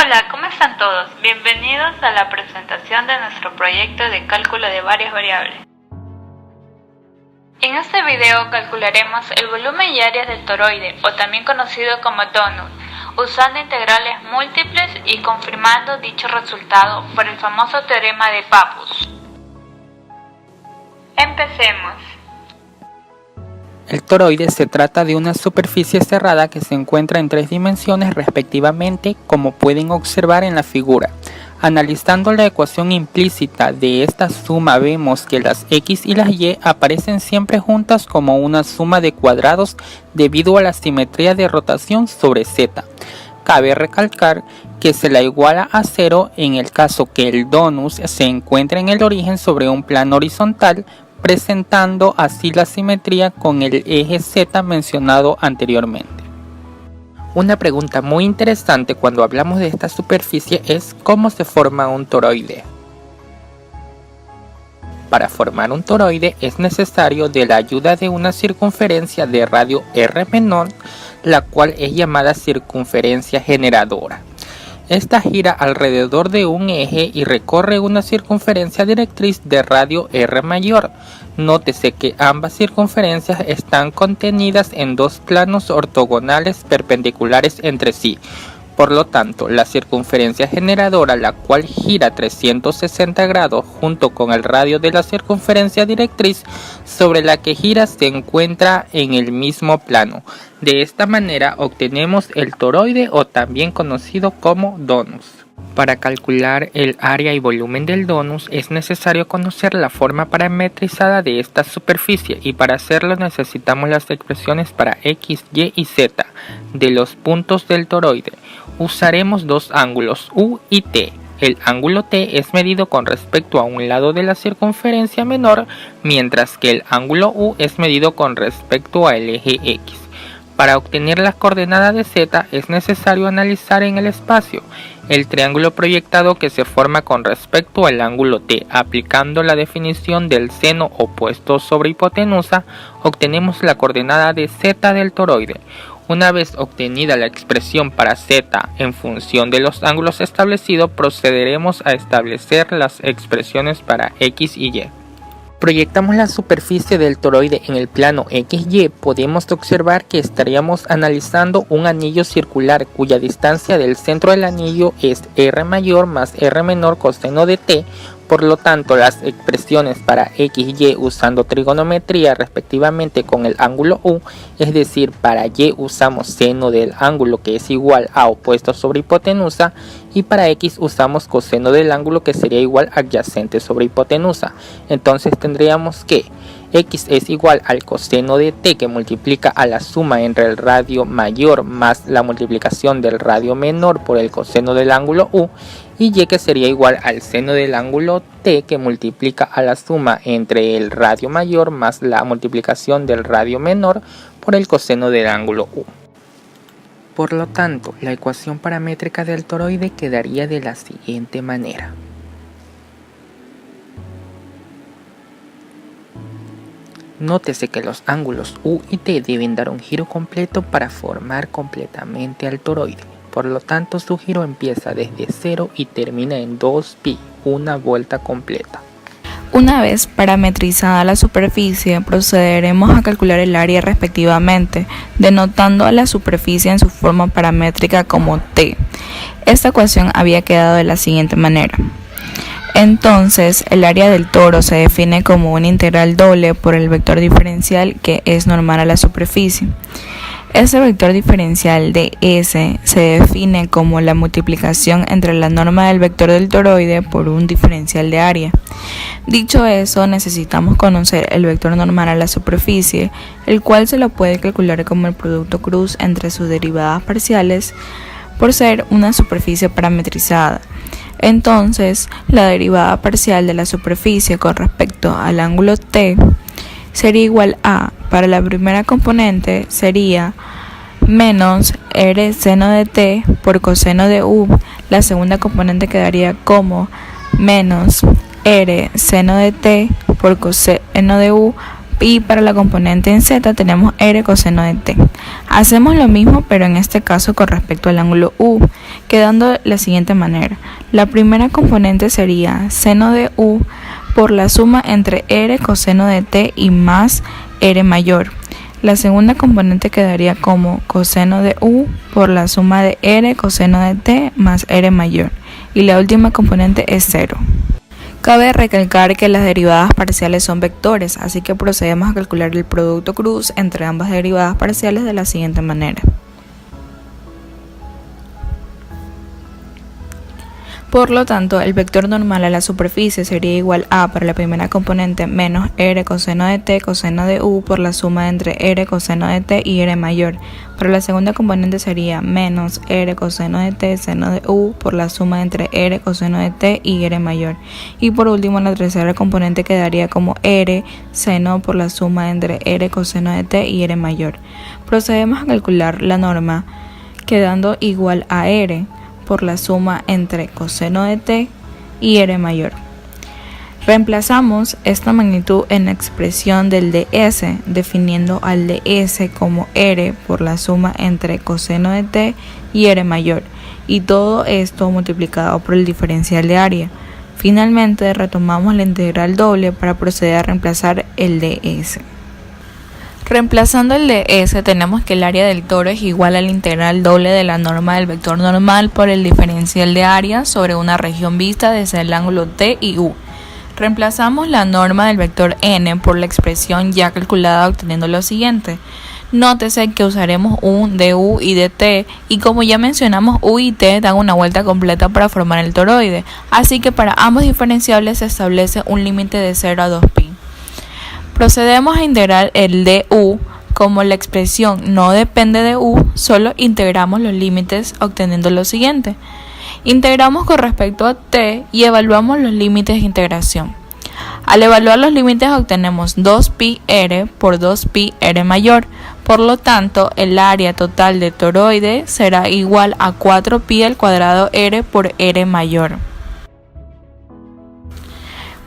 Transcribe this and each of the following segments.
Hola, ¿cómo están todos? Bienvenidos a la presentación de nuestro proyecto de cálculo de varias variables. En este video calcularemos el volumen y área del toroide, o también conocido como donut, usando integrales múltiples y confirmando dicho resultado por el famoso teorema de Pappus. Empecemos. El toroide se trata de una superficie cerrada que se encuentra en 3 dimensiones respectivamente, como pueden observar en la figura. Analizando la ecuación implícita de esta suma, vemos que las x y las y aparecen siempre juntas como una suma de cuadrados debido a la simetría de rotación sobre z. Cabe recalcar que se la iguala a 0 en el caso que el donus se encuentre en el origen sobre un plano horizontal, presentando así la simetría con el eje z mencionado anteriormente. Una pregunta muy interesante cuando hablamos de esta superficie es cómo se forma un toroide. Para formar un toroide es necesario de la ayuda de una circunferencia de radio r menor, la cual es llamada circunferencia generadora. Esta gira alrededor de un eje y recorre una circunferencia directriz de radio r mayor. Nótese que ambas circunferencias están contenidas en 2 planos ortogonales perpendiculares entre sí. Por lo tanto, la circunferencia generadora, la cual gira 360 grados junto con el radio de la circunferencia directriz sobre la que gira, se encuentra en el mismo plano. De esta manera obtenemos el toroide, o también conocido como donus. Para calcular el área y volumen del donus es necesario conocer la forma parametrizada de esta superficie, y para hacerlo necesitamos las expresiones para x, y y z de los puntos del toroide. Usaremos 2 ángulos u y t. El ángulo t es medido con respecto a un lado de la circunferencia menor, mientras que el ángulo u es medido con respecto al eje x. Para obtener las coordenadas de z es necesario analizar en el espacio el triángulo proyectado que se forma con respecto al ángulo t. Aplicando la definición del seno opuesto sobre hipotenusa, obtenemos la coordenada de z del toroide. Una vez obtenida la expresión para z en función de los ángulos establecidos, procederemos a establecer las expresiones para x y y. Proyectamos la superficie del toroide en el plano XY, podemos observar que estaríamos analizando un anillo circular cuya distancia del centro del anillo es r mayor más r menor coseno de t. Por lo tanto, las expresiones para x y usando trigonometría respectivamente con el ángulo u, es decir, para y usamos seno del ángulo, que es igual a opuesto sobre hipotenusa, y para x usamos coseno del ángulo, que sería igual a adyacente sobre hipotenusa. Entonces tendríamos que x es igual al coseno de t, que multiplica a la suma entre el radio mayor más la multiplicación del radio menor por el coseno del ángulo u, y y, que sería igual al seno del ángulo t, que multiplica a la suma entre el radio mayor más la multiplicación del radio menor por el coseno del ángulo u. Por lo tanto, la ecuación paramétrica del toroide quedaría de la siguiente manera. Nótese que los ángulos u y t deben dar un giro completo para formar completamente al toroide. Por lo tanto, su giro empieza desde 0 y termina en 2π, una vuelta completa. Una vez parametrizada la superficie, procederemos a calcular el área respectivamente, denotando a la superficie en su forma paramétrica como t. Esta ecuación había quedado de la siguiente manera. Entonces, el área del toro se define como una integral doble por el vector diferencial, que es normal a la superficie. Este vector diferencial de S se define como la multiplicación entre la norma del vector del toroide por un diferencial de área. Dicho eso, necesitamos conocer el vector normal a la superficie, el cual se lo puede calcular como el producto cruz entre sus derivadas parciales por ser una superficie parametrizada. Entonces, la derivada parcial de la superficie con respecto al ángulo t sería igual a, para la primera componente sería menos r seno de t por coseno de u. La segunda componente quedaría como menos r seno de t por coseno de u Y para la componente en z tenemos r coseno de t. Hacemos lo mismo, pero en este caso con respecto al ángulo u, quedando de la siguiente manera. La primera componente sería seno de u por la suma entre r coseno de t y más r mayor. La segunda componente quedaría como coseno de u por la suma de r coseno de t más r mayor. Y la última componente es 0. Cabe recalcar que las derivadas parciales son vectores, así que procedemos a calcular el producto cruz entre ambas derivadas parciales de la siguiente manera. Por lo tanto, el vector normal a la superficie sería igual a, para la primera componente, menos r coseno de t coseno de u por la suma entre r coseno de t y r mayor. Para la segunda componente sería menos r coseno de t seno de u por la suma entre r coseno de t y r mayor. Y por último, la tercera componente quedaría como r seno por la suma entre r coseno de t y r mayor. Procedemos a calcular la norma quedando igual a r por la suma entre coseno de t y r mayor. Reemplazamos esta magnitud en la expresión del ds, definiendo al ds como r por la suma entre coseno de t y r mayor, y todo esto multiplicado por el diferencial de área. Finalmente retomamos la integral doble para proceder a reemplazar el ds. Reemplazando el ds, tenemos que el área del toro es igual a la integral doble de la norma del vector normal por el diferencial de área sobre una región vista desde el ángulo t y u. Reemplazamos la norma del vector n por la expresión ya calculada obteniendo lo siguiente. Nótese que usaremos un de u y de t, y como ya mencionamos, u y t dan una vuelta completa para formar el toroide, así que para ambos diferenciables se establece un límite de 0 a 2pi. Procedemos a integrar el du. Como la expresión no depende de u, solo integramos los límites obteniendo lo siguiente. Integramos con respecto a t y evaluamos los límites de integración. Al evaluar los límites obtenemos 2pi r por 2pi r mayor. Por lo tanto, el área total del toroide será igual a 4pi al cuadrado r por r mayor.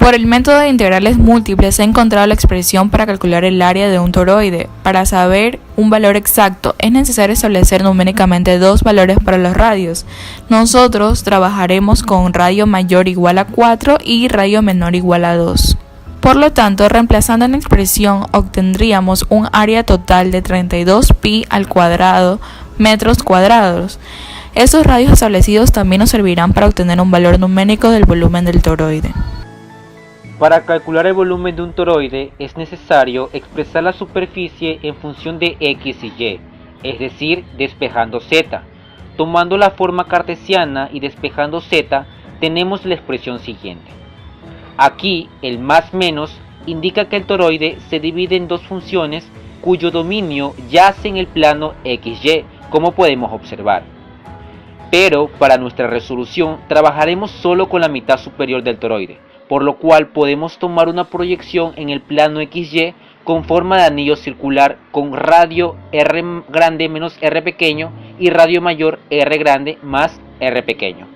Por el método de integrales múltiples se ha encontrado la expresión para calcular el área de un toroide. Para saber un valor exacto es necesario establecer numéricamente dos valores para los radios. Nosotros trabajaremos con radio mayor igual a 4 y radio menor igual a 2. Por lo tanto, reemplazando en la expresión obtendríamos un área total de 32pi al cuadrado metros cuadrados. Estos radios establecidos también nos servirán para obtener un valor numérico del volumen del toroide. Para calcular el volumen de un toroide es necesario expresar la superficie en función de x y y, es decir, despejando z. Tomando la forma cartesiana y despejando z, tenemos la expresión siguiente. Aquí, el más menos indica que el toroide se divide en dos funciones cuyo dominio yace en el plano xy, como podemos observar. Pero, para nuestra resolución, trabajaremos solo con la mitad superior del toroide, por lo cual podemos tomar una proyección en el plano XY con forma de anillo circular con radio R grande menos R pequeño y radio mayor R grande más R pequeño.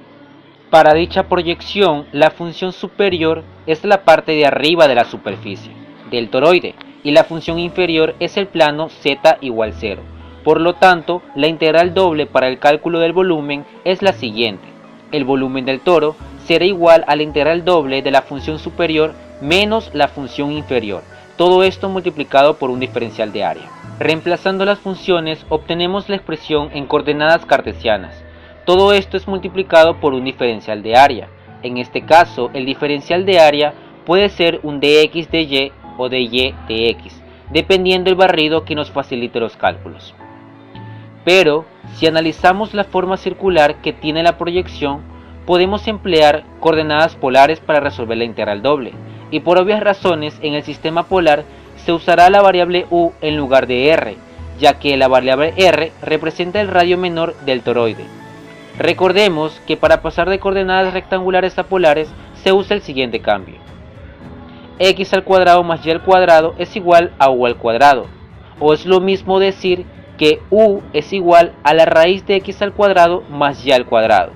Para dicha proyección, la función superior es la parte de arriba de la superficie del toroide y la función inferior es el plano Z igual 0. Por lo tanto, la integral doble para el cálculo del volumen es la siguiente. El volumen del toro será igual a la integral doble de la función superior menos la función inferior, todo esto multiplicado por un diferencial de área. Reemplazando las funciones obtenemos la expresión en coordenadas cartesianas, todo esto es multiplicado por un diferencial de área. En este caso, el diferencial de área puede ser un dx de y o de y de x, dependiendo del barrido que nos facilite los cálculos. Pero, si analizamos la forma circular que tiene la proyección, podemos emplear coordenadas polares para resolver la integral doble, y por obvias razones en el sistema polar se usará la variable u en lugar de r, ya que la variable r representa el radio menor del toroide. Recordemos que para pasar de coordenadas rectangulares a polares se usa el siguiente cambio. X al cuadrado más y al cuadrado es igual a u al cuadrado, o es lo mismo decir que u es igual a la raíz de x al cuadrado más y al cuadrado.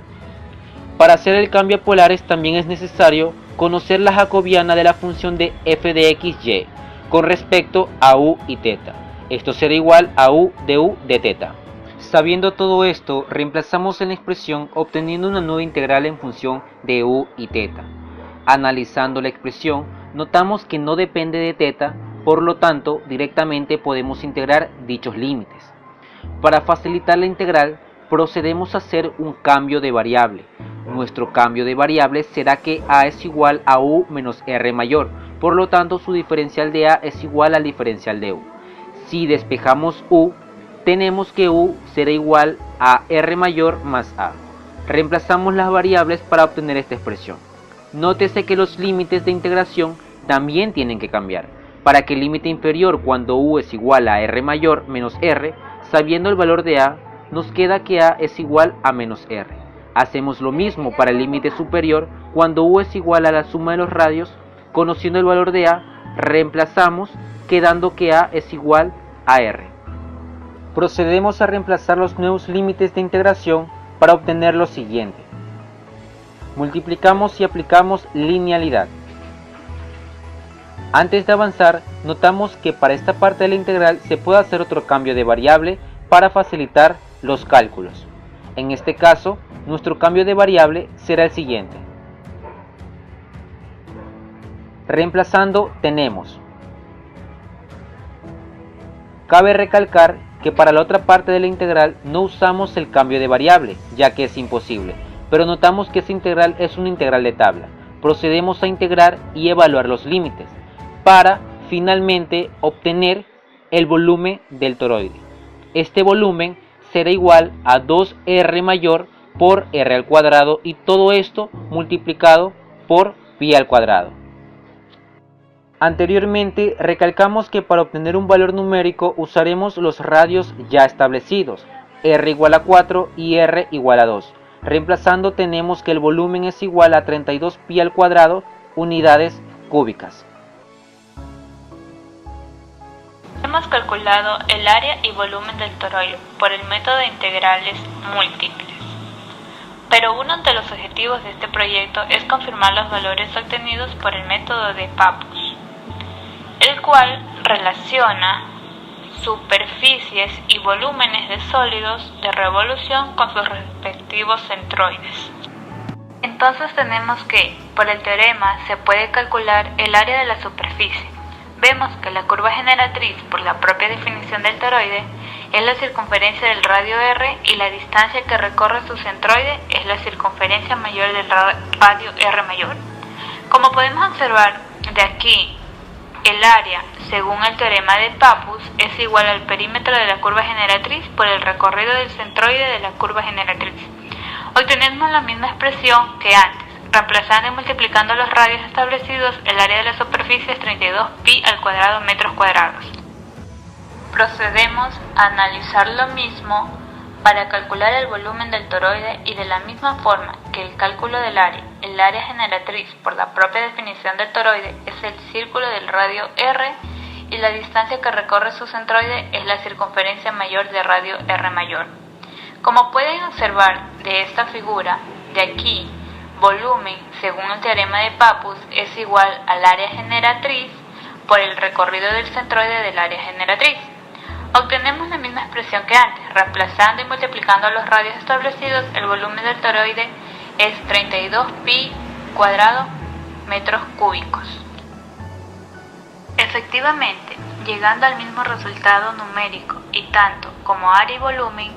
Para hacer el cambio a polares también es necesario conocer la jacobiana de la función de f de xy, con respecto a u y teta. Esto será igual a u de teta. Sabiendo todo esto, reemplazamos en la expresión obteniendo una nueva integral en función de u y teta. Analizando la expresión, notamos que no depende de teta, por lo tanto, directamente podemos integrar dichos límites. Para facilitar la integral, procedemos a hacer un cambio de variable. Nuestro cambio de variable será que a es igual a u menos r mayor, por lo tanto su diferencial de a es igual al diferencial de u. Si despejamos u, tenemos que u será igual a r mayor más a. Reemplazamos las variables para obtener esta expresión. Nótese que los límites de integración también tienen que cambiar. Para que el límite inferior cuando u es igual a r mayor menos r, sabiendo el valor de a, nos queda que a es igual a menos r. Hacemos lo mismo para el límite superior cuando u es igual a la suma de los radios. Conociendo el valor de a, reemplazamos, quedando que a es igual a r. Procedemos a reemplazar los nuevos límites de integración para obtener lo siguiente. Multiplicamos y aplicamos linealidad. Antes de avanzar, notamos que para esta parte de la integral se puede hacer otro cambio de variable para facilitar los cálculos. En este caso, nuestro cambio de variable será el siguiente. Reemplazando tenemos. Cabe recalcar que para la otra parte de la integral no usamos el cambio de variable, ya que es imposible, pero notamos que esa integral es una integral de tabla. Procedemos a integrar y evaluar los límites, para finalmente obtener el volumen del toroide. Este volumen será igual a 2r mayor por r al cuadrado y todo esto multiplicado por pi al cuadrado. Anteriormente recalcamos que para obtener un valor numérico usaremos los radios ya establecidos, r igual a 4 y r igual a 2. Reemplazando tenemos que el volumen es igual a 32 pi al cuadrado unidades cúbicas. Hemos calculado el área y volumen del toroide por el método de integrales múltiples. Pero uno de los objetivos de este proyecto es confirmar los valores obtenidos por el método de Pappus, el cual relaciona superficies y volúmenes de sólidos de revolución con sus respectivos centroides. Entonces tenemos que, por el teorema, se puede calcular el área de la superficie. Vemos que la curva generatriz, por la propia definición del toroide, es la circunferencia del radio r y la distancia que recorre su centroide es la circunferencia mayor del radio r mayor. Como podemos observar de aquí, el área, según el teorema de Pappus, es igual al perímetro de la curva generatriz por el recorrido del centroide de la curva generatriz. Obtenemos la misma expresión que antes. Reemplazando y multiplicando los radios establecidos, el área de la superficie es 32 pi al cuadrado metros cuadrados. Procedemos a analizar lo mismo para calcular el volumen del toroide y de la misma forma que el cálculo del área, el área generatriz por la propia definición del toroide es el círculo del radio r y la distancia que recorre su centroide es la circunferencia mayor del radio r mayor. Como pueden observar de esta figura, de aquí, volumen, según el teorema de Pappus, es igual al área generatriz por el recorrido del centroide del área generatriz. Obtenemos la misma expresión que antes. Reemplazando y multiplicando los radios establecidos, el volumen del toroide es 32 pi cuadrado metros cúbicos. Efectivamente, llegando al mismo resultado numérico y tanto como área y volumen,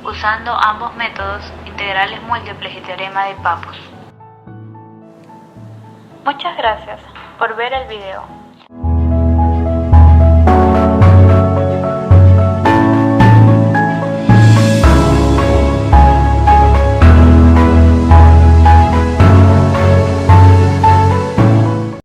usando ambos métodos, integrales múltiples y teorema de Pappus. Muchas gracias por ver el video.